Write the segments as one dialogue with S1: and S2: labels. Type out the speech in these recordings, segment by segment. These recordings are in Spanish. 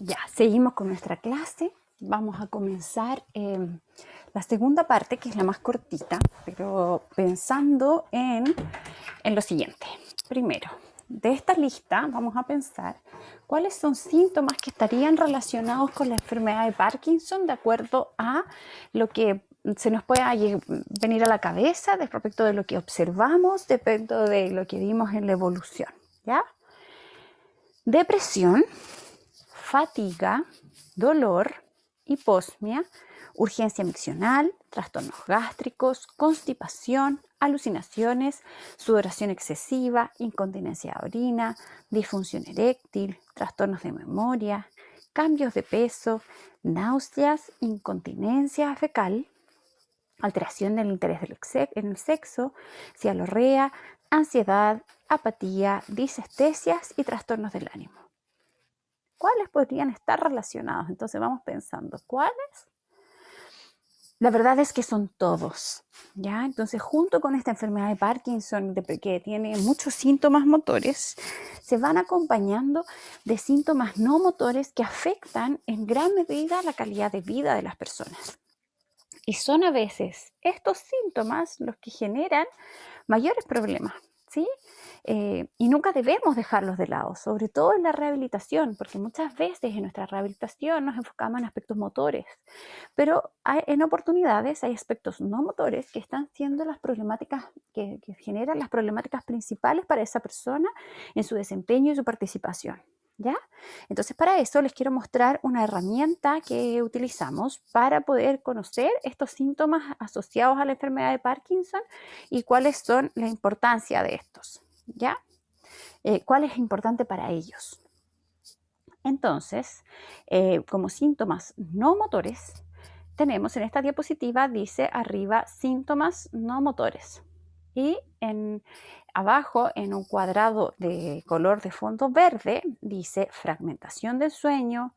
S1: Ya, seguimos con nuestra clase. Vamos a comenzar la segunda parte, que es la más cortita, pero pensando en lo siguiente. Primero, de esta lista vamos a pensar cuáles son síntomas que estarían relacionados con la enfermedad de Parkinson de acuerdo a lo que se nos pueda venir a la cabeza respecto de lo que observamos, respecto de lo que vimos en la evolución, ¿ya? Depresión, fatiga, dolor, hiposmia, urgencia miccional, trastornos gástricos, constipación, alucinaciones, sudoración excesiva, incontinencia de orina, disfunción eréctil, trastornos de memoria, cambios de peso, náuseas, incontinencia fecal, alteración del interés en el sexo, cialorrea, ansiedad, apatía, disestesias y trastornos del ánimo. ¿Cuáles podrían estar relacionados? Entonces vamos pensando, ¿cuáles? La verdad es que son todos, ¿ya? Entonces, junto con esta enfermedad de Parkinson, que tiene muchos síntomas motores, se van acompañando de síntomas no motores que afectan en gran medida la calidad de vida de las personas. Y son a veces estos síntomas los que generan mayores problemas, ¿sí? Y nunca debemos dejarlos de lado, sobre todo en la rehabilitación, porque muchas veces en nuestra rehabilitación nos enfocamos en aspectos motores, pero en oportunidades hay aspectos no motores que están siendo las problemáticas, que generan las problemáticas principales para esa persona en su desempeño y su participación. ¿Ya? Entonces, para eso les quiero mostrar una herramienta que utilizamos para poder conocer estos síntomas asociados a la enfermedad de Parkinson y cuáles son la importancia de estos, ¿ya? ¿Cuál es importante para ellos? Entonces, como síntomas no motores, tenemos en esta diapositiva, dice arriba, síntomas no motores. Y abajo, en un cuadrado de color de fondo verde, dice fragmentación del sueño,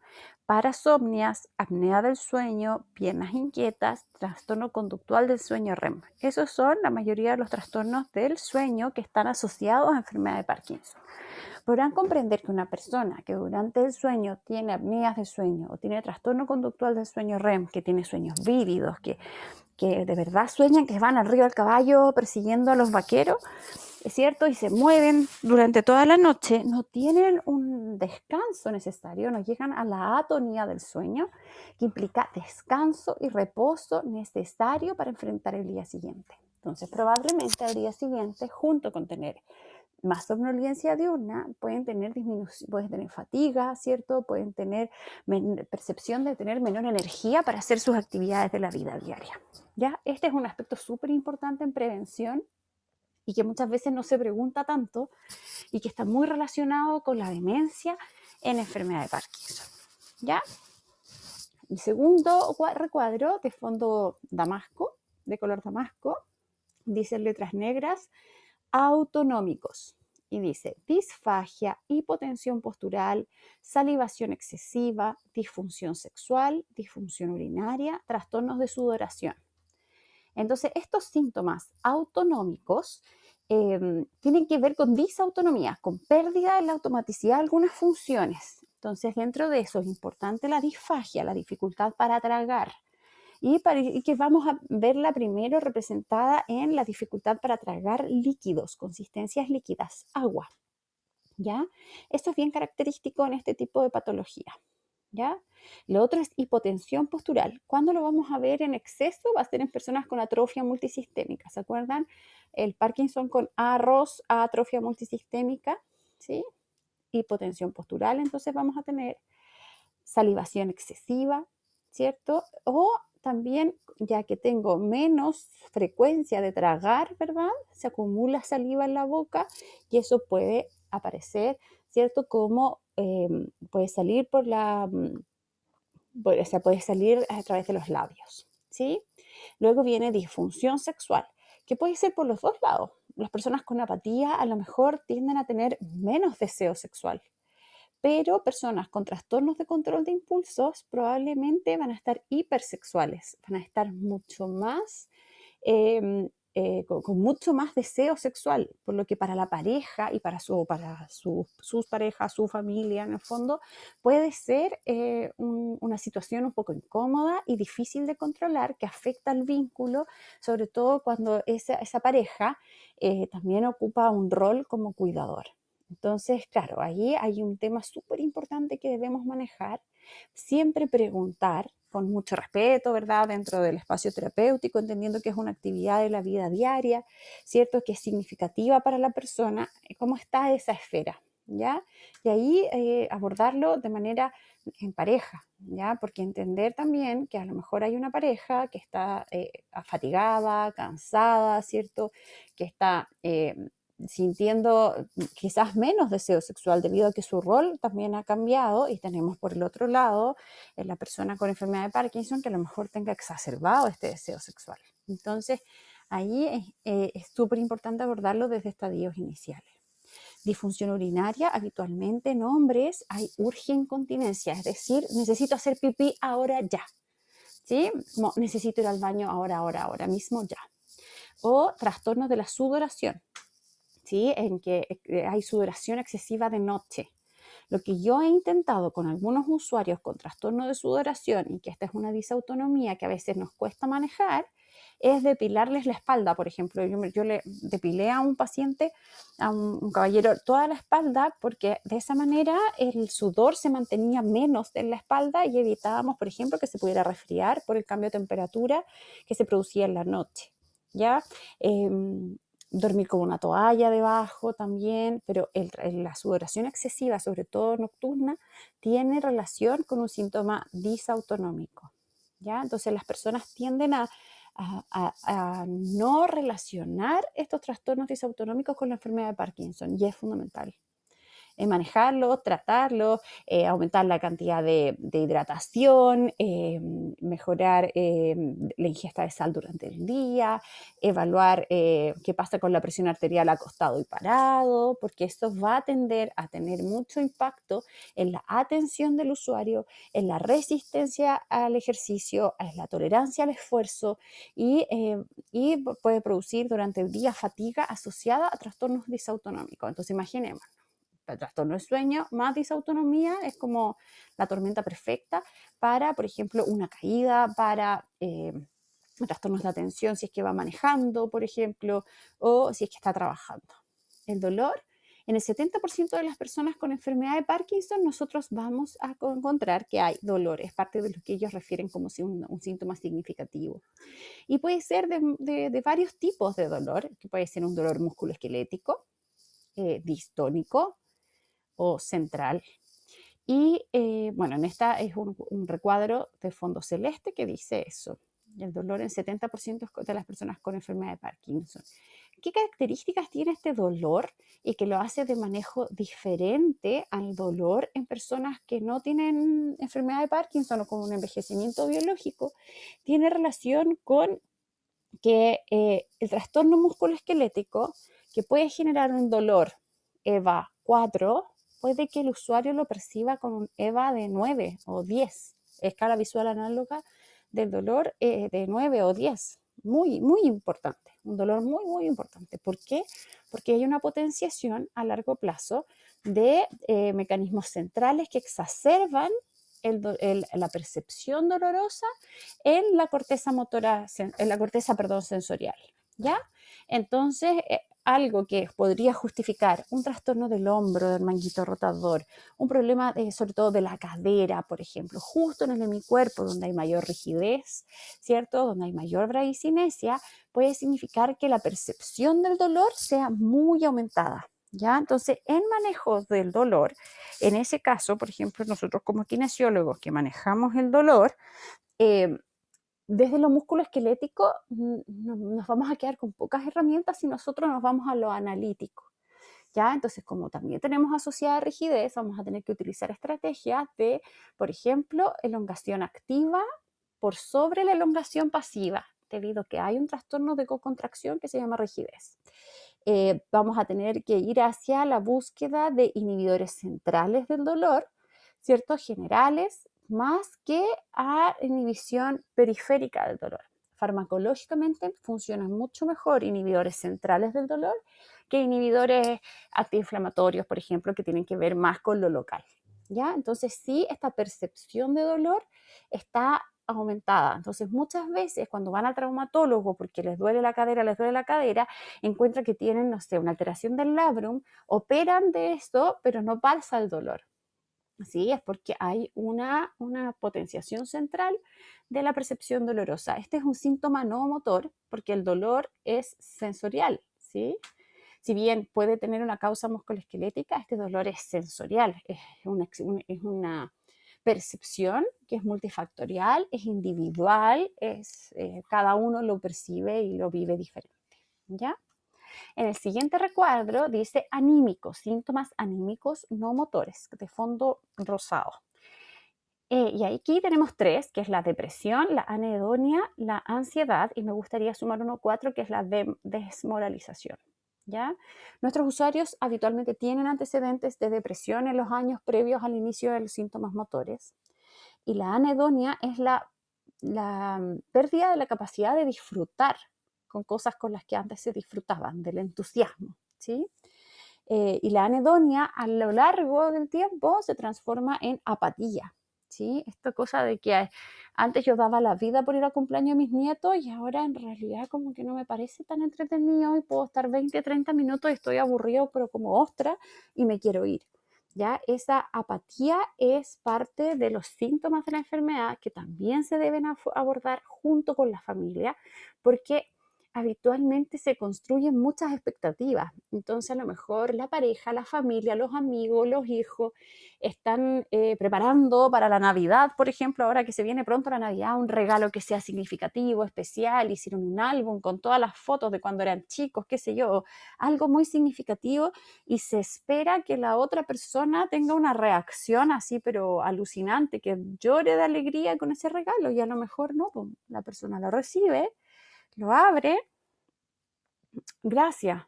S1: parasomnias, apnea del sueño, piernas inquietas, trastorno conductual del sueño REM. Esos son la mayoría de los trastornos del sueño que están asociados a enfermedad de Parkinson. Podrán comprender que una persona que durante el sueño tiene apneas de sueño o tiene trastorno conductual del sueño REM, que tiene sueños vívidos, que de verdad sueñan que van arriba del caballo persiguiendo a los vaqueros, es cierto, y se mueven durante toda la noche, no tienen un descanso necesario, no llegan a la atonía del sueño, que implica descanso y reposo necesario para enfrentar el día siguiente. Entonces, probablemente al día siguiente, junto con tener más somnolencia diurna, pueden tener fatiga, ¿cierto? Pueden tener percepción de tener menor energía para hacer sus actividades de la vida diaria, ¿ya? Este es un aspecto súper importante en prevención y que muchas veces no se pregunta tanto y que está muy relacionado con la demencia en la enfermedad de Parkinson, ¿ya? El segundo recuadro de fondo damasco, de color damasco, dice en letras negras, autonómicos. Y dice disfagia, hipotensión postural, salivación excesiva, disfunción sexual, disfunción urinaria, trastornos de sudoración. Entonces, estos síntomas autonómicos tienen que ver con disautonomía, con pérdida de la automaticidad de algunas funciones. Entonces, dentro de eso es importante la disfagia, la dificultad para tragar. Y que vamos a verla primero representada en la dificultad para tragar líquidos, consistencias líquidas, agua, ¿ya? Esto es bien característico en este tipo de patología, ¿ya? Lo otro es hipotensión postural. ¿Cuándo lo vamos a ver en exceso? Va a ser en personas con atrofia multisistémica, ¿se acuerdan? El Parkinson con arroz, atrofia multisistémica, ¿sí? Hipotensión postural, entonces vamos a tener salivación excesiva, ¿cierto? O también, ya que tengo menos frecuencia de tragar, ¿verdad? Se acumula saliva en la boca y eso puede aparecer, ¿cierto? Como puede salir o sea, puede salir a través de los labios, ¿sí? Luego viene disfunción sexual, que puede ser por los dos lados. Las personas con apatía a lo mejor tienden a tener menos deseo sexual, pero personas con trastornos de control de impulsos probablemente van a estar hipersexuales, van a estar mucho más con mucho más deseo sexual, por lo que para la pareja y para sus parejas, su familia, en el fondo, puede ser una situación un poco incómoda y difícil de controlar, que afecta al vínculo, sobre todo cuando esa pareja también ocupa un rol como cuidador. Entonces, claro, ahí hay un tema súper importante que debemos manejar. Siempre preguntar con mucho respeto, ¿verdad? Dentro del espacio terapéutico, entendiendo que es una actividad de la vida diaria, ¿cierto? Que es significativa para la persona, cómo está esa esfera, ¿ya? Y ahí abordarlo de manera en pareja, ¿ya? Porque entender también que a lo mejor hay una pareja que está fatigada, cansada, ¿cierto? Que está sintiendo quizás menos deseo sexual debido a que su rol también ha cambiado, y tenemos por el otro lado la persona con enfermedad de Parkinson que a lo mejor tenga exacerbado este deseo sexual. Entonces, ahí es súper importante abordarlo desde estadios iniciales. Disfunción urinaria, habitualmente en hombres hay urge-incontinencia, es decir, necesito hacer pipí ahora ya, ¿sí? Como necesito ir al baño ahora mismo ya. O trastornos de la sudoración, ¿sí? En que hay sudoración excesiva de noche. Lo que yo he intentado con algunos usuarios con trastorno de sudoración, y que esta es una disautonomía que a veces nos cuesta manejar, es depilarles la espalda. Por ejemplo, yo le depilé a un paciente, a un caballero, toda la espalda, porque de esa manera el sudor se mantenía menos en la espalda y evitábamos, por ejemplo, que se pudiera resfriar por el cambio de temperatura que se producía en la noche, ¿ya? Dormir con una toalla debajo también, pero la sudoración excesiva, sobre todo nocturna, tiene relación con un síntoma disautonómico, ¿ya? Entonces las personas tienden a no relacionar estos trastornos disautonómicos con la enfermedad de Parkinson, y es fundamental manejarlo, tratarlo, aumentar la cantidad de hidratación, mejorar la ingesta de sal durante el día, evaluar qué pasa con la presión arterial acostado y parado, porque esto va a tender a tener mucho impacto en la atención del usuario, en la resistencia al ejercicio, en la tolerancia al esfuerzo, y puede producir durante el día fatiga asociada a trastornos disautonómicos. Entonces imaginemos, el trastorno del sueño más disautonomía es como la tormenta perfecta para, por ejemplo, una caída, para trastornos de atención si es que va manejando, por ejemplo, o si es que está trabajando. El dolor, en el 70% de las personas con enfermedad de Parkinson, nosotros vamos a encontrar que hay dolor. Es parte de lo que ellos refieren como si un síntoma significativo. Y puede ser de varios tipos de dolor, que puede ser un dolor musculoesquelético, distónico o central. Y bueno, en esta es un recuadro de fondo celeste que dice eso. El dolor en 70% de las personas con enfermedad de Parkinson. ¿Qué características tiene este dolor y que lo hace de manejo diferente al dolor en personas que no tienen enfermedad de Parkinson o con un envejecimiento biológico? Tiene relación con que el trastorno musculoesquelético, que puede generar un dolor EVA 4, puede que el usuario lo perciba con un EVA de 9 o 10, escala visual análoga del dolor de 9 o 10. Muy, muy importante, un dolor muy, muy importante. ¿Por qué? Porque hay una potenciación a largo plazo de mecanismos centrales que exacerban la percepción dolorosa en la corteza motora, en la corteza, perdón, sensorial, ¿ya? Entonces, algo que podría justificar un trastorno del hombro, del manguito rotador, un problema sobre todo de la cadera, por ejemplo, justo en el hemicuerpo donde hay mayor rigidez, ¿cierto? Donde hay mayor bradicinesia, puede significar que la percepción del dolor sea muy aumentada, ¿ya? Entonces, en manejos del dolor, en ese caso, por ejemplo, nosotros como kinesiólogos que manejamos el dolor, eh, desde lo musculoesquelético nos vamos a quedar con pocas herramientas si nosotros nos vamos a lo analítico, ¿ya? Entonces, como también tenemos asociada rigidez, vamos a tener que utilizar estrategias de, por ejemplo, elongación activa por sobre la elongación pasiva, debido a que hay un trastorno de cocontracción que se llama rigidez. Vamos a tener que ir hacia la búsqueda de inhibidores centrales del dolor, ¿cierto? Generales, más que a inhibición periférica del dolor. farmacológicamente funcionan mucho mejor inhibidores centrales del dolor que inhibidores antiinflamatorios, por ejemplo, que tienen que ver más con lo local. ¿Ya? Entonces sí, esta percepción de dolor está aumentada. Entonces muchas veces cuando van al traumatólogo porque les duele la cadera, encuentran que tienen, no sé, una alteración del labrum, operan de esto, pero no pasa el dolor. ¿Sí? Es porque hay una potenciación central de la percepción dolorosa. Este es un síntoma no motor porque el dolor es sensorial, ¿sí? Si bien puede tener una causa musculoesquelética, este dolor es sensorial, es una percepción que es multifactorial, es individual, cada uno lo percibe y lo vive diferente, ¿ya? En el siguiente recuadro dice anímicos, síntomas anímicos no motores, de fondo rosado. Y aquí tenemos 3, que es la depresión, la anedonia, la ansiedad, y me gustaría sumar uno 4, que es la desmoralización. ¿Ya? Nuestros usuarios habitualmente tienen antecedentes de depresión en los años previos al inicio de los síntomas motores. Y la anedonia es la pérdida de la capacidad de disfrutar con cosas con las que antes se disfrutaban, del entusiasmo, ¿sí? Y la anedonia a lo largo del tiempo se transforma en apatía, ¿sí? Esta cosa de que antes yo daba la vida por ir al cumpleaños de mis nietos y ahora en realidad como que no me parece tan entretenido y puedo estar 20, 30 minutos y estoy aburrido pero como ostra y me quiero ir. ¿Ya? Esa apatía es parte de los síntomas de la enfermedad que también se deben abordar junto con la familia porque habitualmente se construyen muchas expectativas. Entonces a lo mejor la pareja, la familia, los amigos, los hijos están preparando para la Navidad, por ejemplo, ahora que se viene pronto la Navidad, un regalo que sea significativo, especial, hicieron un álbum con todas las fotos de cuando eran chicos, qué sé yo, algo muy significativo y se espera que la otra persona tenga una reacción así, pero alucinante, que llore de alegría con ese regalo y a lo mejor no, pues, la persona lo recibe, lo abre, gracias,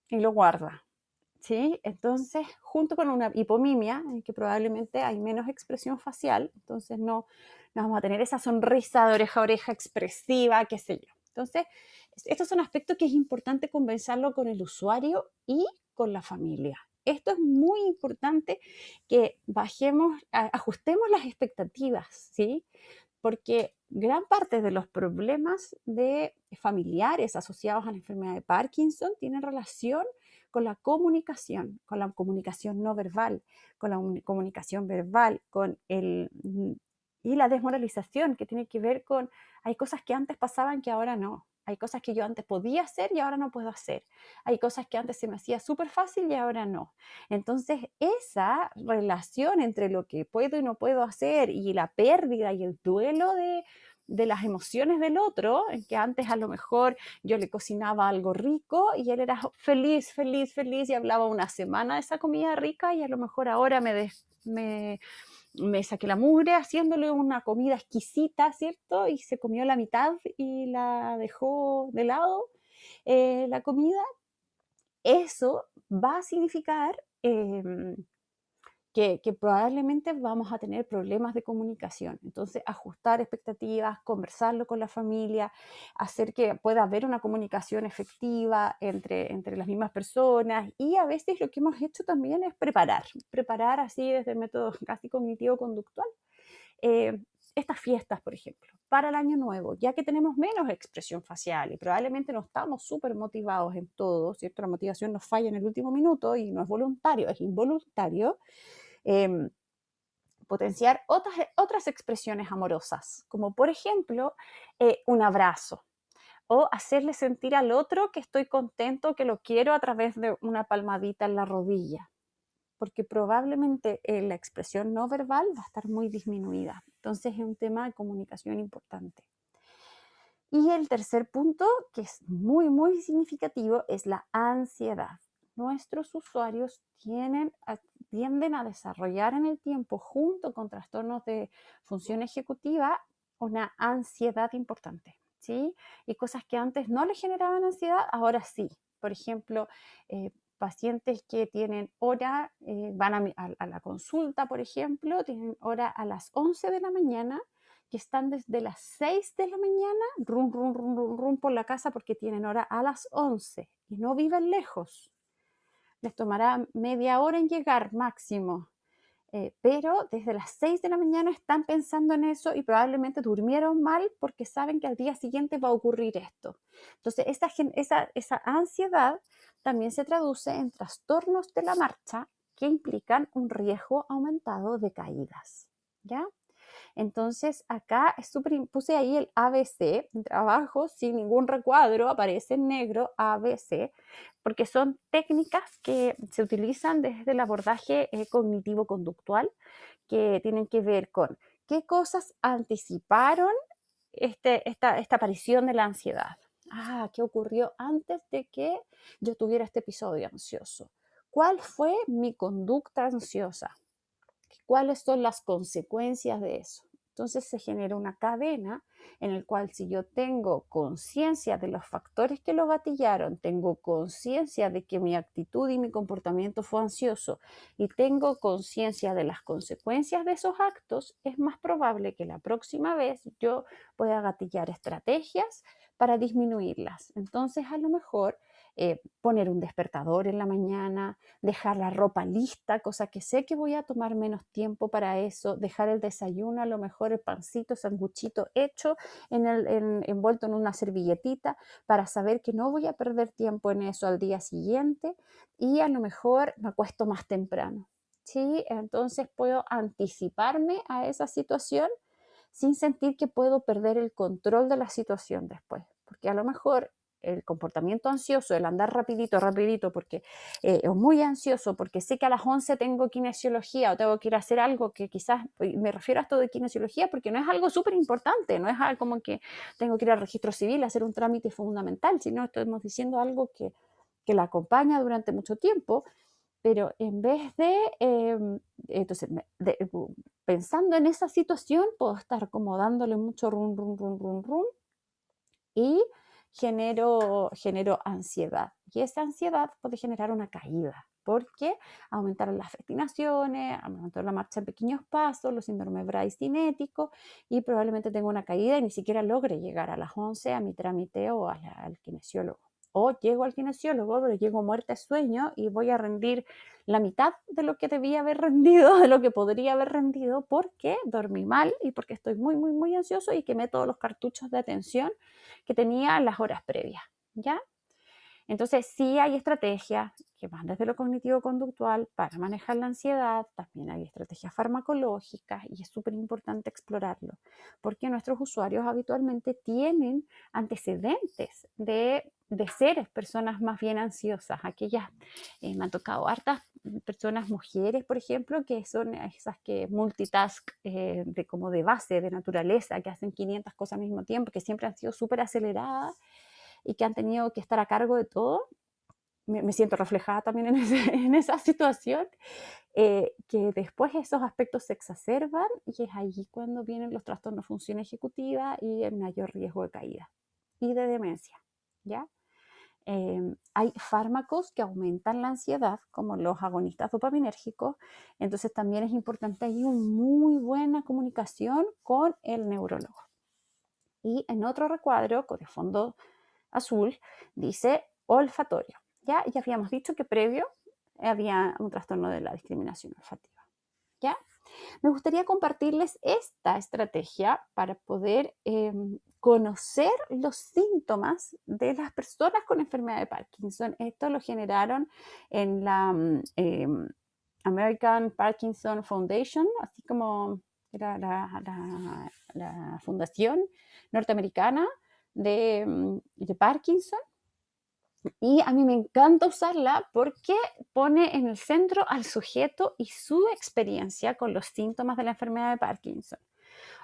S1: y lo guarda. ¿Sí? Entonces, junto con una hipomimia, en que probablemente hay menos expresión facial, entonces no vamos a tener esa sonrisa de oreja a oreja expresiva, qué sé yo. Entonces, estos son aspectos que es importante conversarlo con el usuario y con la familia. Esto es muy importante que ajustemos las expectativas, ¿sí? Porque gran parte de los problemas de familiares asociados a la enfermedad de Parkinson tienen relación con la comunicación no verbal, con la comunicación verbal, y la desmoralización que tiene que ver con, hay cosas que antes pasaban que ahora no, hay cosas que yo antes podía hacer y ahora no puedo hacer, hay cosas que antes se me hacía súper fácil y ahora no. Entonces, esa relación entre lo que puedo y no puedo hacer y la pérdida y el duelo de las emociones del otro, en que antes a lo mejor yo le cocinaba algo rico y él era feliz, feliz, feliz y hablaba una semana de esa comida rica y a lo mejor ahora me saqué la mugre haciéndole una comida exquisita, ¿cierto? Y se comió la mitad y la dejó de lado la comida. Eso va a significar que probablemente vamos a tener problemas de comunicación. Entonces, ajustar expectativas, conversarlo con la familia, hacer que pueda haber una comunicación efectiva entre las mismas personas. Y a veces lo que hemos hecho también es preparar así desde el método casi cognitivo-conductual. Estas fiestas, por ejemplo, para el año nuevo, ya que tenemos menos expresión facial y probablemente no estamos súper motivados en todo, ¿cierto? La motivación nos falla en el último minuto y no es voluntario, es involuntario. Potenciar otras expresiones amorosas, como por ejemplo un abrazo o hacerle sentir al otro que estoy contento, que lo quiero a través de una palmadita en la rodilla, porque probablemente la expresión no verbal va a estar muy disminuida. Entonces es un tema de comunicación importante. Y el tercer punto, que es muy, muy significativo, es la ansiedad. Nuestros usuarios tienden a desarrollar en el tiempo, junto con trastornos de función ejecutiva, una ansiedad importante, ¿sí? Y cosas que antes no les generaban ansiedad, ahora sí. Por ejemplo, pacientes que tienen hora, van a la consulta, por ejemplo, tienen hora a las 11 de la mañana, que están desde las 6 de la mañana, rum por la casa porque tienen hora a las 11 y no viven lejos. Les tomará media hora en llegar máximo. Pero desde las 6 de la mañana están pensando en eso y probablemente durmieron mal porque saben que al día siguiente va a ocurrir esto. Entonces, esa ansiedad también se traduce en trastornos de la marcha que implican un riesgo aumentado de caídas. ¿Ya? Entonces, acá puse ahí el ABC abajo sin ningún recuadro, aparece en negro ABC, porque son técnicas que se utilizan desde el abordaje cognitivo-conductual, que tienen que ver con qué cosas anticiparon esta aparición de la ansiedad. ¿Qué ocurrió antes de que yo tuviera este episodio ansioso? ¿Cuál fue mi conducta ansiosa? ¿Cuáles son las consecuencias de eso? Entonces se genera una cadena en la cual si yo tengo conciencia de los factores que lo gatillaron, tengo conciencia de que mi actitud y mi comportamiento fue ansioso y tengo conciencia de las consecuencias de esos actos, es más probable que la próxima vez yo pueda gatillar estrategias para disminuirlas. Entonces a lo mejor poner un despertador en la mañana, dejar la ropa lista, cosa que sé que voy a tomar menos tiempo para eso, dejar el desayuno, a lo mejor el pancito, sanguchito hecho, envuelto en una servilletita, para saber que no voy a perder tiempo en eso al día siguiente y a lo mejor me acuesto más temprano. ¿Sí? Entonces puedo anticiparme a esa situación sin sentir que puedo perder el control de la situación después, porque a lo mejor el comportamiento ansioso, el andar rapidito, porque es muy ansioso, porque sé que a las 11 tengo kinesiología o tengo que ir a hacer algo que quizás, me refiero a esto de kinesiología porque no es algo súper importante, no es algo como que tengo que ir al registro civil a hacer un trámite fundamental, sino estamos diciendo algo que la acompaña durante mucho tiempo, pero en vez de, entonces, pensando en esa situación, puedo estar como dándole mucho rum, y genero ansiedad. Y esa ansiedad puede generar una caída, porque aumentaron las festinaciones, aumentó la marcha en pequeños pasos, los síndromes Bryce cinéticos, y probablemente tenga una caída y ni siquiera logre llegar a las 11 a mi trámite o al kinesiólogo. O llego al kinesiólogo, pero llego muerta de sueño y voy a rendir la mitad de lo que debía haber rendido, de lo que podría haber rendido, porque dormí mal y porque estoy muy ansioso y quemé todos los cartuchos de atención que tenía las horas previas, ¿ya? Entonces, sí hay estrategias que van desde lo cognitivo-conductual para manejar la ansiedad, también hay estrategias farmacológicas y es súper importante explorarlo, porque nuestros usuarios habitualmente tienen antecedentes de ser personas más bien ansiosas. Aquellas, me han tocado hartas personas, mujeres, por ejemplo, que son esas que multitask como de base, de naturaleza, que hacen 500 cosas al mismo tiempo, que siempre han sido súper aceleradas y que han tenido que estar a cargo de todo. Me siento reflejada también en esa situación, que después esos aspectos se exacerban y es ahí cuando vienen los trastornos de función ejecutiva y el mayor riesgo de caída y de demencia, ¿ya? Hay fármacos que aumentan la ansiedad, como los agonistas dopaminérgicos, entonces también es importante ahí una muy buena comunicación con el neurólogo. Y en otro recuadro, con el fondo azul, dice olfatorio. Ya habíamos dicho que previo había un trastorno de la discriminación olfativa. ¿Ya? Me gustaría compartirles esta estrategia para poder conocer los síntomas de las personas con enfermedad de Parkinson. Esto lo generaron en la American Parkinson Foundation, así como era la fundación norteamericana de Parkinson. Y a mí me encanta usarla porque pone en el centro al sujeto y su experiencia con los síntomas de la enfermedad de Parkinson.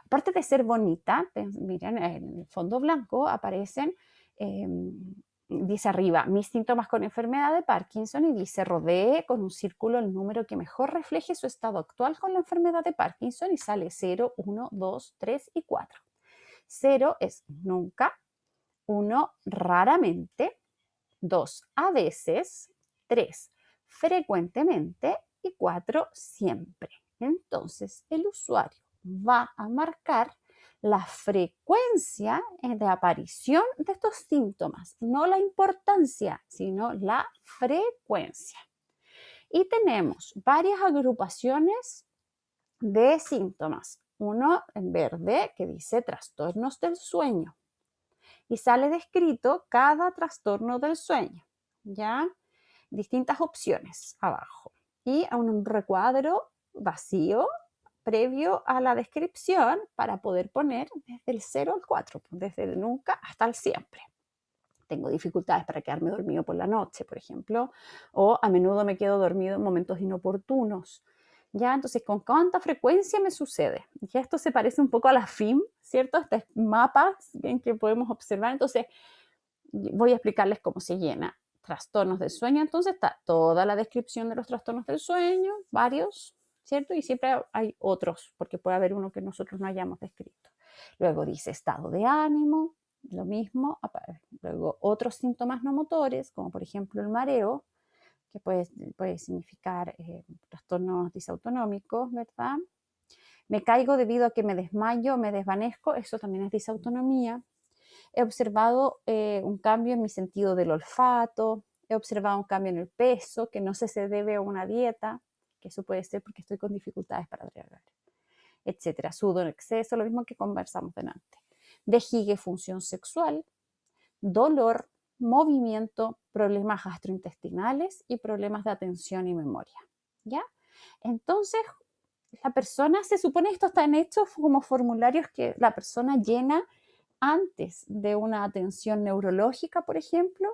S1: Aparte de ser bonita, miren, en el fondo blanco aparecen, dice arriba, mis síntomas con enfermedad de Parkinson, y dice rodee con un círculo el número que mejor refleje su estado actual con la enfermedad de Parkinson y sale 0, 1, 2, 3 y 4. 0 es nunca, 1 raramente, 2 a veces, 3 frecuentemente y 4 siempre. Entonces el usuario va a marcar la frecuencia de aparición de estos síntomas, no la importancia, sino la frecuencia. Y tenemos varias agrupaciones de síntomas. Uno en verde que dice trastornos del sueño y sale descrito cada trastorno del sueño, ¿ya? Distintas opciones abajo y un recuadro vacío previo a la descripción para poder poner desde el 0 al 4, desde el nunca hasta el siempre. Tengo dificultades para quedarme dormido por la noche, por ejemplo, o a menudo me quedo dormido en momentos inoportunos. ¿Ya? Entonces, ¿con cuánta frecuencia me sucede? Y esto se parece un poco a la FIM, ¿cierto? Este mapa en que podemos observar. Entonces, voy a explicarles cómo se llena. Trastornos del sueño, entonces está toda la descripción de los trastornos del sueño, varios, ¿cierto? Y siempre hay otros, porque puede haber uno que nosotros no hayamos descrito. Luego dice estado de ánimo, lo mismo. Luego otros síntomas no motores, como por ejemplo el mareo, que puede significar trastornos disautonómicos, ¿verdad? Me caigo debido a que me desmayo, me desvanezco, eso también es disautonomía. He observado un cambio en mi sentido del olfato, he observado un cambio en el peso, que no sé si se debe a una dieta, que eso puede ser porque estoy con dificultades para tragar, etcétera. Sudo en exceso, lo mismo que conversamos delante. Vejiga y función sexual, dolor, movimiento, problemas gastrointestinales y problemas de atención y memoria, ¿ya? Entonces, la persona, se supone esto están hechos como formularios que la persona llena antes de una atención neurológica, por ejemplo,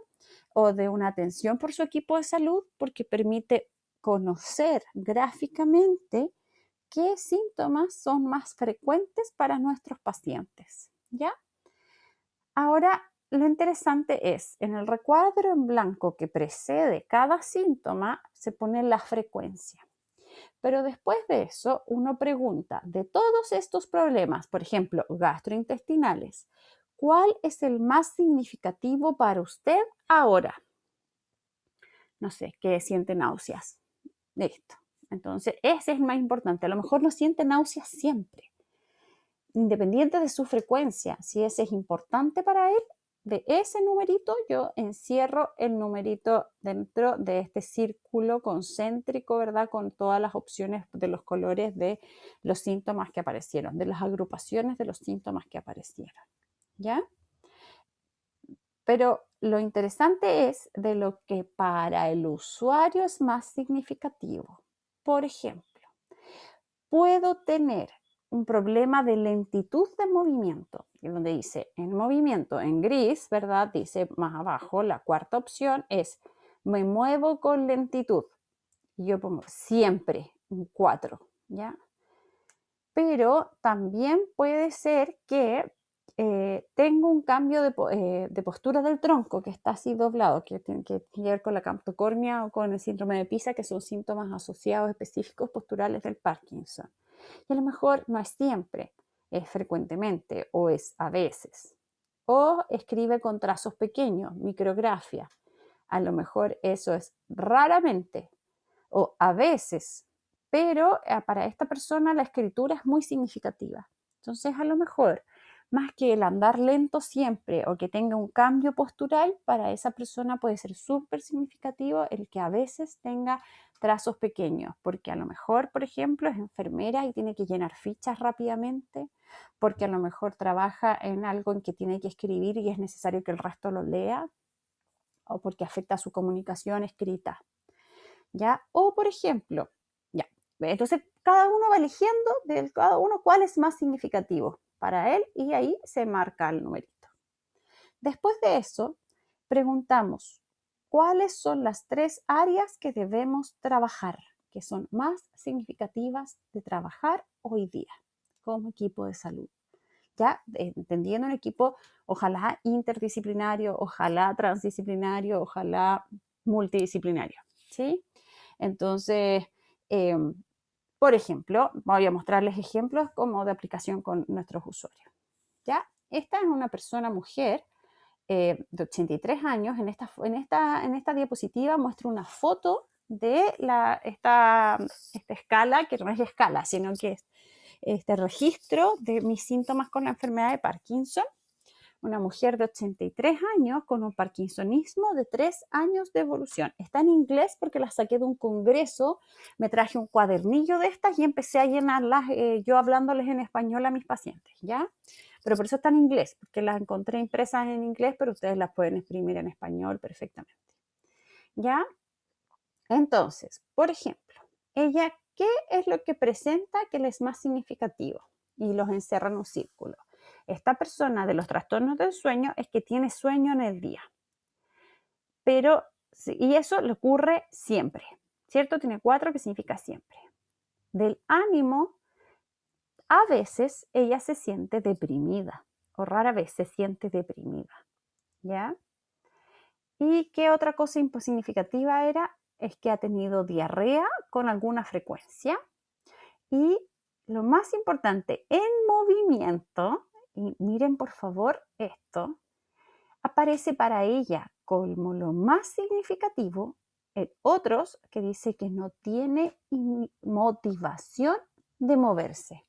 S1: o de una atención por su equipo de salud, porque permite conocer gráficamente qué síntomas son más frecuentes para nuestros pacientes, ¿ya? Ahora, lo interesante es, en el recuadro en blanco que precede cada síntoma, se pone la frecuencia. Pero después de eso, uno pregunta, de todos estos problemas, por ejemplo, gastrointestinales, ¿cuál es el más significativo para usted ahora? No sé, que siente náuseas. Listo. Entonces, ese es el más importante. A lo mejor no siente náuseas siempre, independiente de su frecuencia. Si ese es importante para él, de ese numerito yo encierro el numerito dentro de este círculo concéntrico, ¿verdad? Con todas las opciones de los colores de los síntomas que aparecieron, de las agrupaciones de los síntomas que aparecieron, ¿ya? Pero lo interesante es de lo que para el usuario es más significativo. Por ejemplo, puedo tener un problema de lentitud de movimiento, donde dice en movimiento en gris, ¿verdad? Dice más abajo, la cuarta opción es me muevo con lentitud. Y yo pongo siempre un 4, ¿ya? Pero también puede ser que tengo un cambio de postura del tronco que está así doblado, que tiene que ver con la camtocormia o con el síndrome de Pisa, que son síntomas asociados específicos posturales del Parkinson. Y a lo mejor no es siempre, es frecuentemente o es a veces. O escribe con trazos pequeños, micrografía. A lo mejor eso es raramente o a veces, pero para esta persona la escritura es muy significativa. Entonces, a lo mejor, más que el andar lento siempre o que tenga un cambio postural, para esa persona puede ser súper significativo el que a veces tenga trazos pequeños, porque a lo mejor, por ejemplo, es enfermera y tiene que llenar fichas rápidamente, porque a lo mejor trabaja en algo en que tiene que escribir y es necesario que el resto lo lea, o porque afecta a su comunicación escrita, ¿ya? O, por ejemplo, ya, entonces cada uno va eligiendo de cada uno cuál es más significativo para él y ahí se marca el numerito. Después de eso, preguntamos, ¿cuáles son las 3 áreas que debemos trabajar, que son más significativas de trabajar hoy día como equipo de salud? Ya entendiendo un equipo, ojalá interdisciplinario, ojalá transdisciplinario, ojalá multidisciplinario, ¿sí? Entonces, por ejemplo, voy a mostrarles ejemplos como de aplicación con nuestros usuarios, ¿ya? Esta es una persona mujer de 83 años. En esta diapositiva muestro una foto de esta escala, que no es escala, sino que es este registro de mis síntomas con la enfermedad de Parkinson. Una mujer de 83 años con un parkinsonismo de 3 años de evolución. Está en inglés porque la saqué de un congreso, me traje un cuadernillo de estas y empecé a llenarlas yo hablándoles en español a mis pacientes, ¿ya? Pero por eso está en inglés, porque las encontré impresas en inglés, pero ustedes las pueden exprimir en español perfectamente, ¿ya? Entonces, por ejemplo, ella, ¿qué es lo que presenta que le es más significativo? Y los encerra en un círculo. Esta persona de los trastornos del sueño es que tiene sueño en el día. Pero, y eso le ocurre siempre, ¿cierto? Tiene 4 que significa siempre. Del ánimo, a veces ella se siente deprimida o rara vez se siente deprimida, ¿ya? ¿Y qué otra cosa significativa era? Es que ha tenido diarrea con alguna frecuencia. Y lo más importante, en movimiento, y miren por favor esto, aparece para ella como lo más significativo en otros que dice que no tiene motivación de moverse.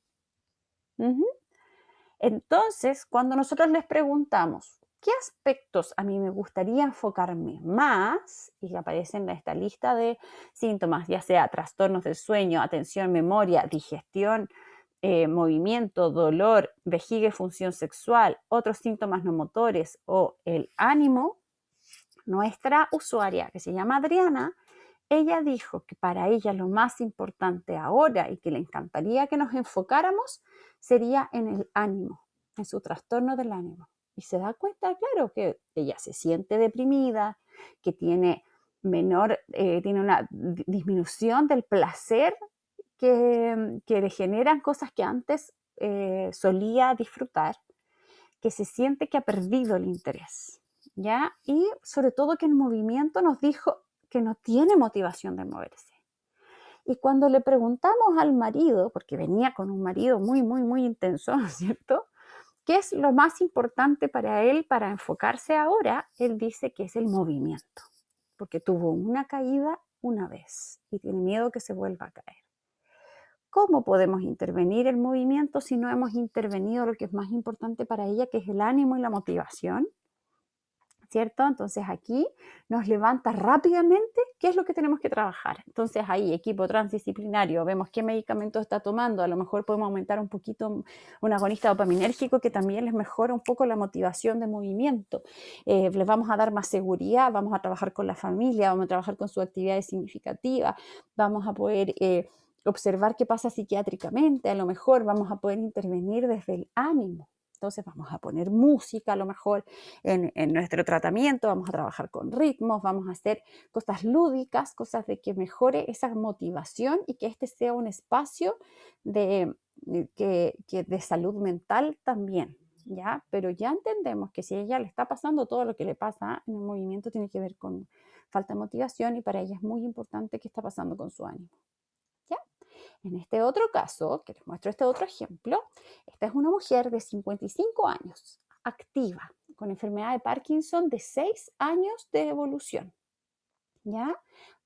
S1: Entonces, cuando nosotros les preguntamos, ¿qué aspectos a mí me gustaría enfocarme más? Y aparece en esta lista de síntomas, ya sea trastornos del sueño, atención, memoria, digestión, movimiento, dolor, vejiga y función sexual, otros síntomas no motores o el ánimo. Nuestra usuaria, que se llama Adriana, ella dijo que para ella lo más importante ahora y que le encantaría que nos enfocáramos sería en el ánimo, en su trastorno del ánimo. Y se da cuenta, claro, que ella se siente deprimida, que tiene tiene una disminución del placer que le generan cosas que antes solía disfrutar, que se siente que ha perdido el interés, ¿ya? Y sobre todo que el movimiento nos dijo que no tiene motivación de moverse. Y cuando le preguntamos al marido, porque venía con un marido muy, muy, muy intenso, ¿cierto? ¿Qué es lo más importante para él para enfocarse ahora? Él dice que es el movimiento, porque tuvo una caída una vez y tiene miedo que se vuelva a caer. ¿Cómo podemos intervenir el movimiento si no hemos intervenido lo que es más importante para ella, que es el ánimo y la motivación? ¿Cierto? Entonces aquí nos levanta rápidamente qué es lo que tenemos que trabajar. Entonces ahí, equipo transdisciplinario, vemos qué medicamento está tomando, a lo mejor podemos aumentar un poquito un agonista dopaminérgico que también les mejora un poco la motivación de movimiento. Les vamos a dar más seguridad, vamos a trabajar con la familia, vamos a trabajar con sus actividades significativas, vamos a poder observar qué pasa psiquiátricamente, a lo mejor vamos a poder intervenir desde el ánimo. Entonces vamos a poner música a lo mejor en nuestro tratamiento, vamos a trabajar con ritmos, vamos a hacer cosas lúdicas, cosas de que mejore esa motivación y que este sea un espacio de salud mental también, ¿ya? Pero ya entendemos que si a ella le está pasando todo lo que le pasa en el movimiento tiene que ver con falta de motivación y para ella es muy importante qué está pasando con su ánimo, ¿ya? En este otro caso, que les muestro este otro ejemplo, esta es una mujer de 55 años, activa, con enfermedad de Parkinson de 6 años de evolución. ¿Ya?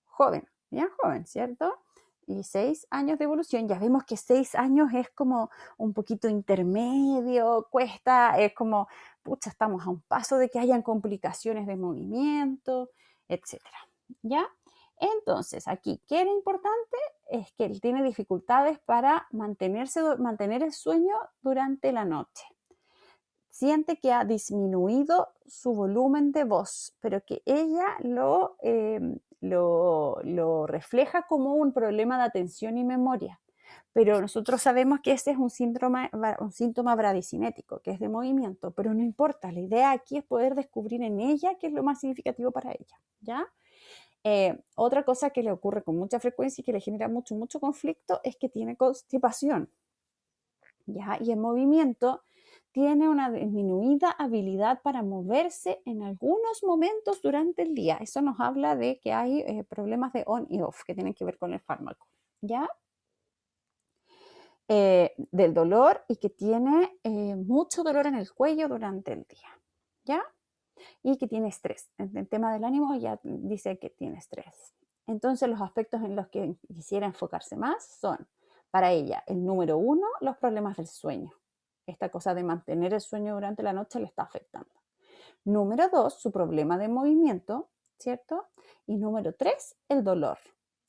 S1: Joven, bien joven, ¿cierto? Y 6 años de evolución, ya vemos que 6 años es como un poquito intermedio, cuesta, es como, pucha, estamos a un paso de que hayan complicaciones de movimiento, etcétera. ¿Ya? Entonces, aquí, ¿qué era importante? Es que él tiene dificultades para mantener el sueño durante la noche. Siente que ha disminuido su volumen de voz, pero que ella lo refleja como un problema de atención y memoria. Pero nosotros sabemos que ese es un síntoma bradicinético, que es de movimiento, pero no importa, la idea aquí es poder descubrir en ella qué es lo más significativo para ella, ¿ya? Otra cosa que le ocurre con mucha frecuencia y que le genera mucho, mucho conflicto es que tiene constipación, ¿ya? Y el movimiento tiene una disminuida habilidad para moverse en algunos momentos durante el día. Eso nos habla de que hay problemas de on y off que tienen que ver con el fármaco, ¿ya? Del dolor y que tiene mucho dolor en el cuello durante el día, ¿ya? Y que tiene estrés. En el tema del ánimo ya dice que tiene estrés. Entonces los aspectos en los que quisiera enfocarse más son para ella, el número 1, los problemas del sueño. Esta cosa de mantener el sueño durante la noche le está afectando. Número 2, su problema de movimiento, ¿cierto? Y número 3, el dolor.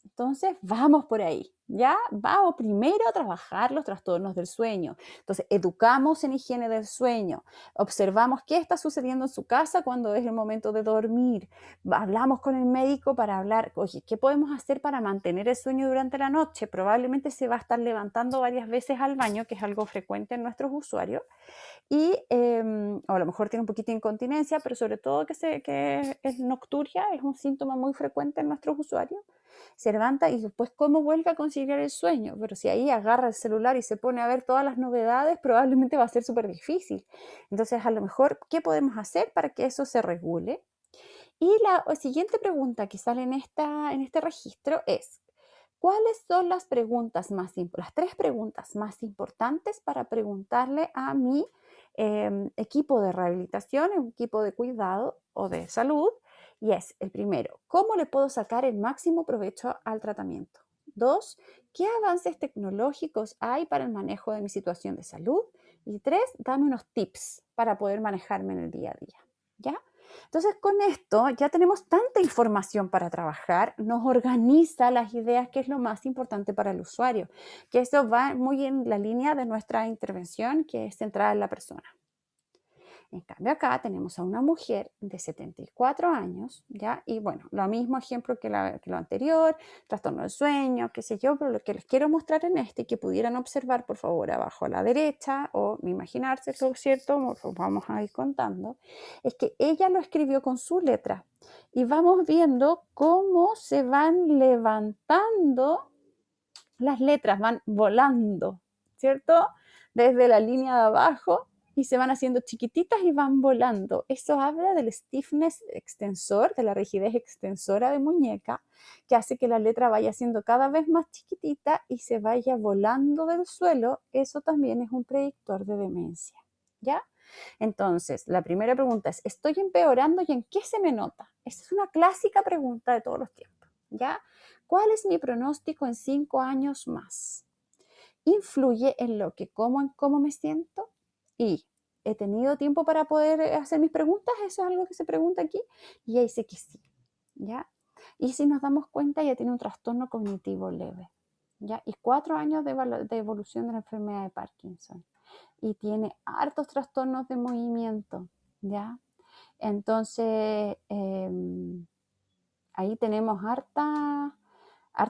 S1: Entonces, vamos por ahí, ¿ya? Vamos primero a trabajar los trastornos del sueño. Entonces, educamos en higiene del sueño, observamos qué está sucediendo en su casa cuando es el momento de dormir, hablamos con el médico para hablar, oye, ¿qué podemos hacer para mantener el sueño durante la noche? Probablemente se va a estar levantando varias veces al baño, que es algo frecuente en nuestros usuarios, y o a lo mejor tiene un poquito de incontinencia, pero sobre todo que es nocturia, es un síntoma muy frecuente en nuestros usuarios. Se levanta y después cómo vuelve a conciliar el sueño, pero si ahí agarra el celular y se pone a ver todas las novedades, probablemente va a ser súper difícil. Entonces, a lo mejor, ¿qué podemos hacer para que eso se regule? Y la siguiente pregunta que sale en este registro es, ¿cuáles son las las 3 preguntas más importantes para preguntarle a mi equipo de rehabilitación, equipo de cuidado o de salud? Y es el primero, ¿cómo le puedo sacar el máximo provecho al tratamiento? 2, ¿qué avances tecnológicos hay para el manejo de mi situación de salud? Y 3, dame unos tips para poder manejarme en el día a día. ¿Ya? Entonces, con esto ya tenemos tanta información para trabajar, nos organiza las ideas, que es lo más importante para el usuario, que eso va muy en la línea de nuestra intervención, que es centrada en la persona. En cambio, acá tenemos a una mujer de 74 años, ¿ya? Y bueno, lo mismo ejemplo que lo anterior, trastorno del sueño, qué sé yo, pero lo que les quiero mostrar en este, que pudieran observar, por favor, abajo a la derecha, o imaginarse, ¿cierto? Vamos a ir contando, es que ella lo escribió con su letra. Y vamos viendo cómo se van levantando las letras, van volando, ¿cierto? Desde la línea de abajo y se van haciendo chiquititas y van volando. Eso habla del stiffness extensor, de la rigidez extensora de muñeca, que hace que la letra vaya siendo cada vez más chiquitita y se vaya volando del suelo. Eso también es un predictor de demencia, ¿ya? Entonces, la primera pregunta es, ¿estoy empeorando y en qué se me nota? Esta es una clásica pregunta de todos los tiempos, ¿ya? ¿Cuál es mi pronóstico en 5 años más? ¿Influye en lo que como, en cómo me siento? Y ¿he tenido tiempo para poder hacer mis preguntas? Eso es algo que se pregunta aquí. Y ahí dice que sí, ¿ya? Y si nos damos cuenta, ya tiene un trastorno cognitivo leve, ¿ya? Y 4 años de evolución de la enfermedad de Parkinson. Y tiene hartos trastornos de movimiento, ¿ya? Entonces, ahí tenemos harta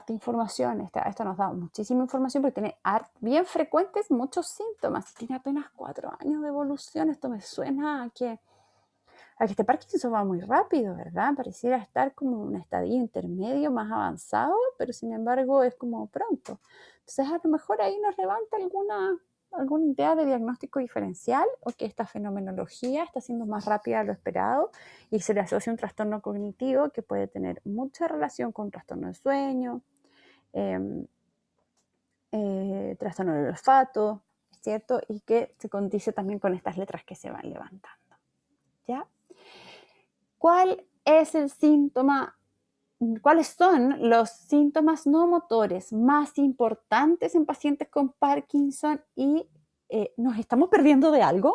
S1: información. Esto nos da muchísima información porque tiene bien frecuentes muchos síntomas. Tiene apenas 4 años de evolución. Esto me suena a que este Parkinson va muy rápido, ¿verdad? Pareciera estar como en un estadio intermedio más avanzado, pero sin embargo es como pronto. Entonces a lo mejor ahí nos levanta alguna idea de diagnóstico diferencial, o que esta fenomenología está siendo más rápida de lo esperado y se le asocia un trastorno cognitivo que puede tener mucha relación con trastorno del sueño, trastorno del olfato, ¿cierto? Y que se condice también con estas letras que se van levantando, ¿ya? ¿Cuál es el síntoma? ¿Cuáles son los síntomas no motores más importantes en pacientes con Parkinson? Y ¿nos estamos perdiendo de algo?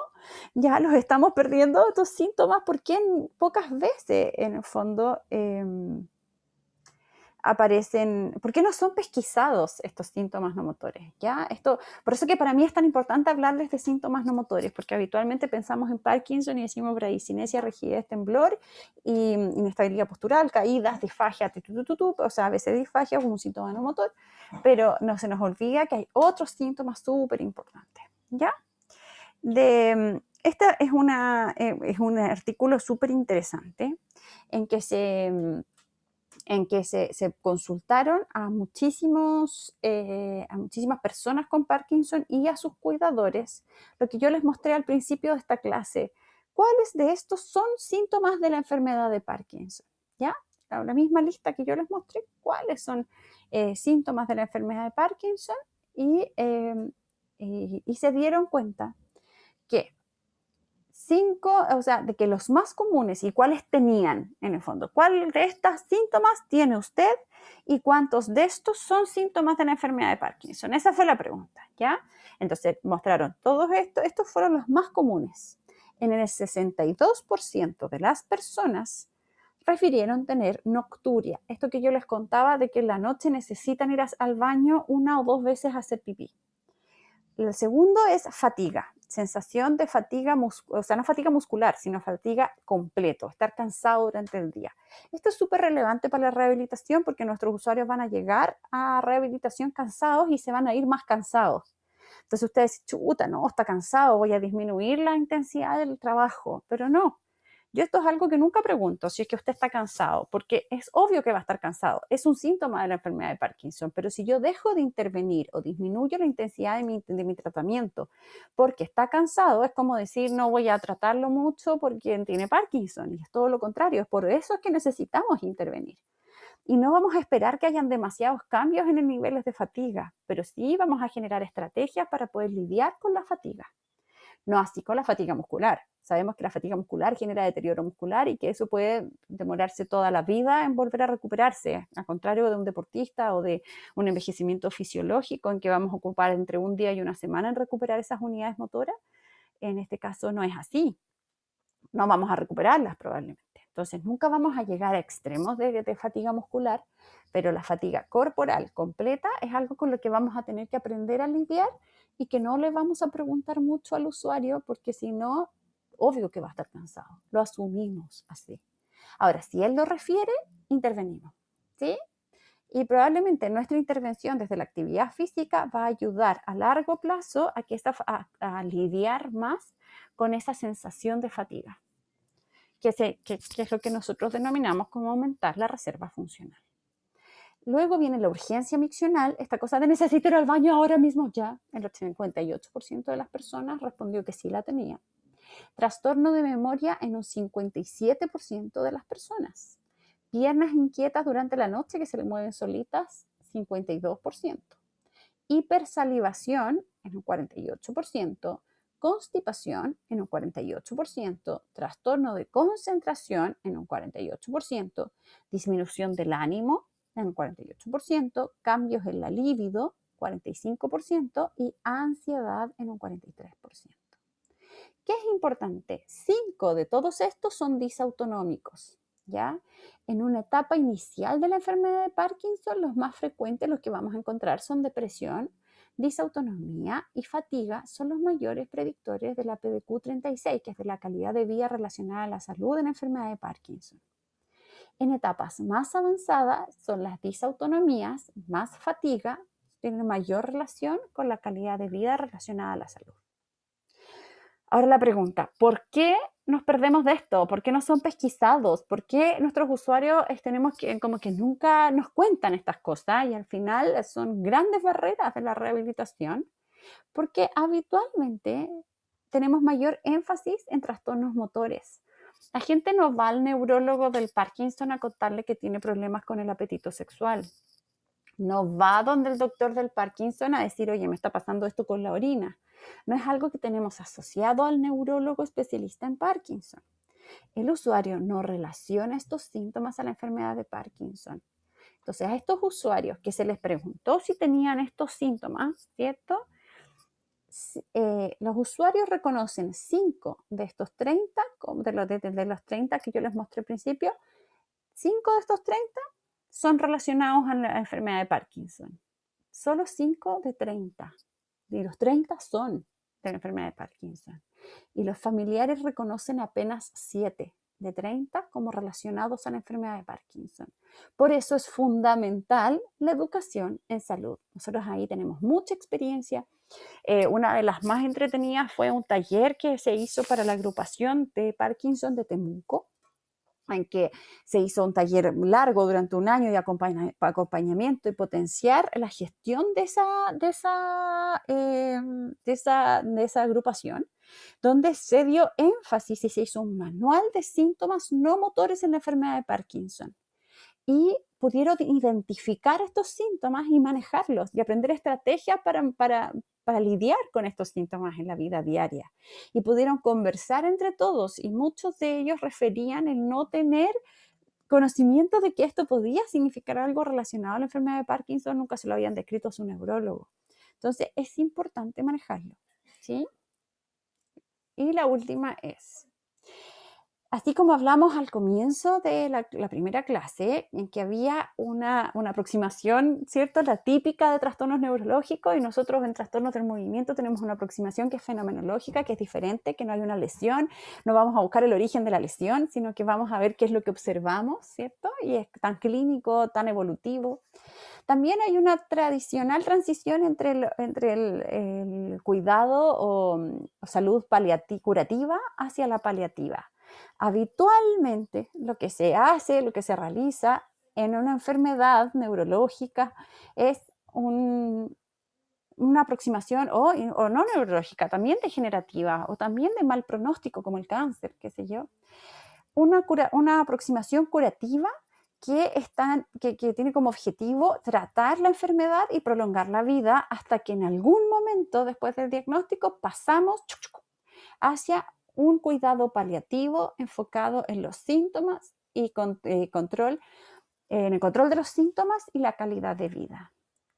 S1: Ya los estamos perdiendo estos síntomas porque pocas veces en el fondo aparecen, ¿por qué no son pesquisados estos síntomas no motores? ¿Ya? Por eso que para mí es tan importante hablarles de síntomas no motores, porque habitualmente pensamos en Parkinson y decimos bradicinesia, rigidez, temblor y inestabilidad postural, caídas, disfagia, o sea, a veces disfagia es un síntoma no motor, pero no se nos olvida que hay otros síntomas súper importantes, ¿ya? Esta es un artículo súper interesante en que se consultaron a muchísimas personas con Parkinson y a sus cuidadores, lo que yo les mostré al principio de esta clase. ¿Cuáles de estos son síntomas de la enfermedad de Parkinson? ¿Ya? La misma lista que yo les mostré, ¿cuáles son síntomas de la enfermedad de Parkinson? Y se dieron cuenta que de que los más comunes y cuáles tenían en el fondo. ¿Cuál de estos síntomas tiene usted ¿Y cuántos de estos son síntomas de la enfermedad de Parkinson? Esa fue la pregunta, ¿ya? Entonces mostraron todos estos fueron los más comunes. En el 62% de las personas refirieron tener nocturia. Esto que yo les contaba de que en la noche necesitan ir al baño 1 o 2 veces a hacer pipí. El segundo es fatiga, sensación de fatiga, o sea, no fatiga muscular, sino fatiga completo, estar cansado durante el día. Esto es súper relevante para la rehabilitación porque nuestros usuarios van a llegar a rehabilitación cansados y se van a ir más cansados. Entonces ustedes dicen, chuta, no, está cansado, voy a disminuir la intensidad del trabajo, pero no. Yo esto es algo que nunca pregunto, si es que usted está cansado, porque es obvio que va a estar cansado. Es un síntoma de la enfermedad de Parkinson, pero si yo dejo de intervenir o disminuyo la intensidad de mi tratamiento porque está cansado, es como decir, no voy a tratarlo mucho porque tiene Parkinson. Y es todo lo contrario, es por eso es que necesitamos intervenir. Y no vamos a esperar que hayan demasiados cambios en el niveles de fatiga, pero sí vamos a generar estrategias para poder lidiar con la fatiga. No así con la fatiga muscular. Sabemos que la fatiga muscular genera deterioro muscular y que eso puede demorarse toda la vida en volver a recuperarse, al contrario de un deportista o de un envejecimiento fisiológico en que vamos a ocupar entre un día y una semana en recuperar esas unidades motoras. En este caso no es así. No vamos a recuperarlas probablemente. Entonces nunca vamos a llegar a extremos de fatiga muscular, pero la fatiga corporal completa es algo con lo que vamos a tener que aprender a lidiar y que no le vamos a preguntar mucho al usuario porque si no, obvio que va a estar cansado. Lo asumimos así. Ahora, si él lo refiere, intervenimos, ¿sí? Y probablemente nuestra intervención desde la actividad física va a ayudar a largo plazo a lidiar más con esa sensación de fatiga, que es lo que nosotros denominamos como aumentar la reserva funcional. Luego viene la urgencia miccional, esta cosa de necesito ir al baño ahora mismo ya. El 58% de las personas respondió que sí la tenía. Trastorno de memoria en un 57% de las personas. Piernas inquietas durante la noche que se le mueven solitas, 52%. Hipersalivación en un 48%. Constipación en un 48%, trastorno de concentración en un 48%, disminución del ánimo en un 48%, cambios en la libido 45% y ansiedad en un 43%. ¿Qué es importante? 5 de todos estos son disautonómicos, ¿ya? En una etapa inicial de la enfermedad de Parkinson, los más frecuentes, los que vamos a encontrar son depresión, disautonomía y fatiga, son los mayores predictores de la PDQ-36, que es de la calidad de vida relacionada a la salud en la enfermedad de Parkinson. En etapas más avanzadas son las disautonomías, más fatiga, tienen mayor relación con la calidad de vida relacionada a la salud. Ahora la pregunta, ¿por qué nos perdemos de esto? ¿Por qué no son pesquisados? ¿Por qué nuestros usuarios tenemos que, como que nunca nos cuentan estas cosas y al final son grandes barreras de la rehabilitación? Porque habitualmente tenemos mayor énfasis en trastornos motores. La gente no va al neurólogo del Parkinson a contarle que tiene problemas con el apetito sexual. No va donde el doctor del Parkinson a decir, oye, me está pasando esto con la orina. No es algo que tenemos asociado al neurólogo especialista en Parkinson. El usuario no relaciona estos síntomas a la enfermedad de Parkinson. Entonces, a estos usuarios que se les preguntó si tenían estos síntomas, ¿cierto? Los usuarios reconocen 5 de estos 30, de los 30 que yo les mostré al principio, 5 de estos 30 son relacionados a la enfermedad de Parkinson. Solo 5 de 30. Y los 30 son de la enfermedad de Parkinson. Y los familiares reconocen apenas 7 de 30 como relacionados a la enfermedad de Parkinson. Por eso es fundamental la educación en salud. Nosotros ahí tenemos mucha experiencia. Una de las más entretenidas fue un taller que se hizo para la agrupación de Parkinson de Temuco, en que se hizo un taller largo durante un año de acompañamiento y potenciar la gestión de esa agrupación, donde se dio énfasis y se hizo un manual de síntomas no motores en la enfermedad de Parkinson. Y pudieron identificar estos síntomas y manejarlos y aprender estrategias para lidiar con estos síntomas en la vida diaria. Y pudieron conversar entre todos y muchos de ellos referían el no tener conocimiento de que esto podía significar algo relacionado a la enfermedad de Parkinson nunca se lo habían descrito a su neurólogo. Entonces, es importante manejarlo, ¿sí? Y la última es, así como hablamos al comienzo de la primera clase, en que había una aproximación, ¿cierto? La típica de trastornos neurológicos, y nosotros en trastornos del movimiento tenemos una aproximación que es fenomenológica, que es diferente, que no hay una lesión, no vamos a buscar el origen de la lesión, sino que vamos a ver qué es lo que observamos, ¿cierto? Y es tan clínico, tan evolutivo. También hay una tradicional transición entre el cuidado o salud curativa hacia la paliativa. Habitualmente lo que se hace, lo que se realiza en una enfermedad neurológica es una aproximación o no neurológica, también degenerativa o también de mal pronóstico como el cáncer, qué sé yo. Una aproximación curativa que tiene como objetivo tratar la enfermedad y prolongar la vida hasta que en algún momento después del diagnóstico pasamos hacia un cuidado paliativo enfocado en los síntomas y en el control de los síntomas y la calidad de vida.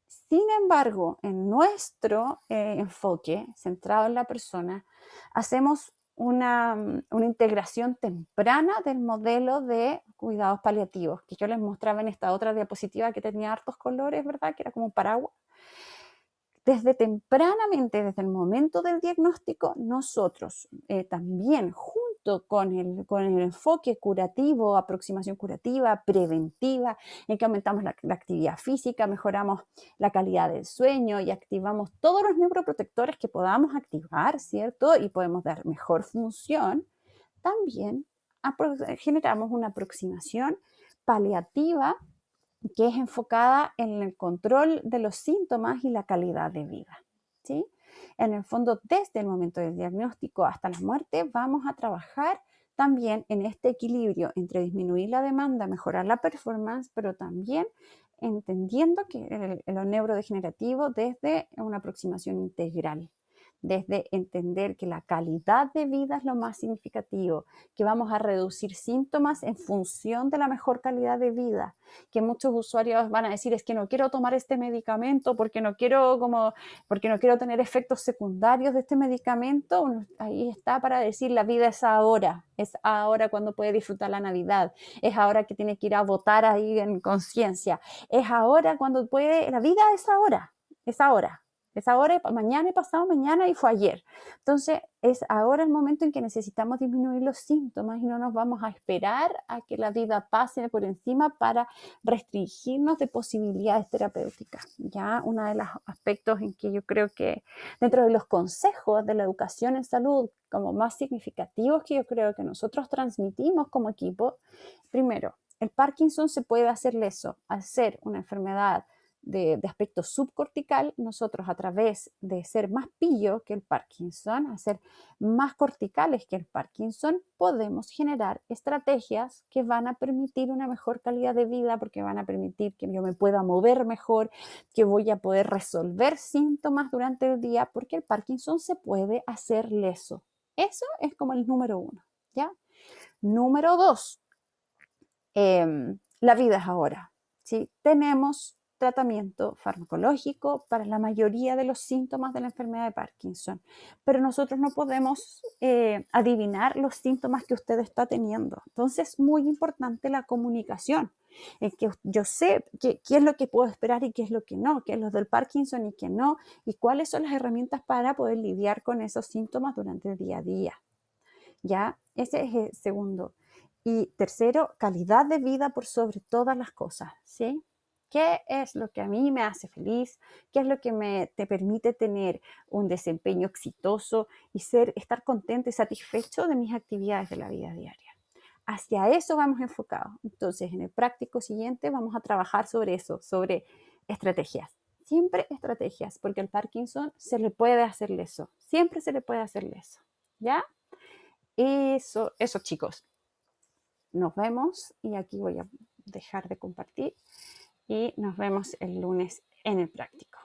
S1: Sin embargo, en nuestro enfoque centrado en la persona, hacemos una integración temprana del modelo de cuidados paliativos, que yo les mostraba en esta otra diapositiva que tenía hartos colores, ¿verdad? Que era como un paraguas. Desde tempranamente, desde el momento del diagnóstico, nosotros también, junto con el enfoque curativo, aproximación curativa, preventiva, en que aumentamos la actividad física, mejoramos la calidad del sueño y activamos todos los neuroprotectores que podamos activar, ¿cierto? Y podemos dar mejor función, también generamos una aproximación paliativa que es enfocada en el control de los síntomas y la calidad de vida, ¿sí? En el fondo, desde el momento del diagnóstico hasta la muerte, vamos a trabajar también en este equilibrio entre disminuir la demanda, mejorar la performance, pero también entendiendo que lo neurodegenerativo desde una aproximación integral, desde entender que la calidad de vida es lo más significativo, que vamos a reducir síntomas en función de la mejor calidad de vida, que muchos usuarios van a decir es que no quiero tomar este medicamento porque no quiero tener efectos secundarios de este medicamento. Ahí está para decir la vida es ahora cuando puede disfrutar la Navidad, es ahora que tiene que ir a votar ahí en conciencia, es ahora cuando puede, la vida es ahora, es ahora. Es ahora, mañana y pasado mañana y fue ayer. Entonces, es ahora el momento en que necesitamos disminuir los síntomas y no nos vamos a esperar a que la vida pase por encima para restringirnos de posibilidades terapéuticas. Ya uno de los aspectos en que yo creo que dentro de los consejos de la educación en salud como más significativos que yo creo que nosotros transmitimos como equipo, primero, el Parkinson se puede hacer leso al ser una enfermedad de aspecto subcortical. Nosotros a través de ser más pillo que el Parkinson, a ser más corticales que el Parkinson, podemos generar estrategias que van a permitir una mejor calidad de vida porque van a permitir que yo me pueda mover mejor, que voy a poder resolver síntomas durante el día porque el Parkinson se puede hacer leso. Eso es como el número 1, ¿ya? Número 2, la vida es ahora, ¿sí? Tenemos tratamiento farmacológico para la mayoría de los síntomas de la enfermedad de Parkinson, pero nosotros no podemos adivinar los síntomas que usted está teniendo. Entonces, es muy importante la comunicación, en que yo sé qué es lo que puedo esperar y qué es lo que no, qué es lo del Parkinson y qué no, y cuáles son las herramientas para poder lidiar con esos síntomas durante el día a día. ¿Ya? Ese es el segundo. Y tercero, calidad de vida por sobre todas las cosas, ¿sí? ¿Qué es lo que a mí me hace feliz? ¿Qué es lo que te permite tener un desempeño exitoso y estar contento y satisfecho de mis actividades de la vida diaria? Hacia eso vamos enfocados. Entonces, en el práctico siguiente vamos a trabajar sobre eso, sobre estrategias. Siempre estrategias, porque al Parkinson se le puede hacer leso. Siempre se le puede hacer leso, ¿ya? Eso, chicos. Nos vemos y aquí voy a dejar de compartir y nos vemos el lunes en el práctico.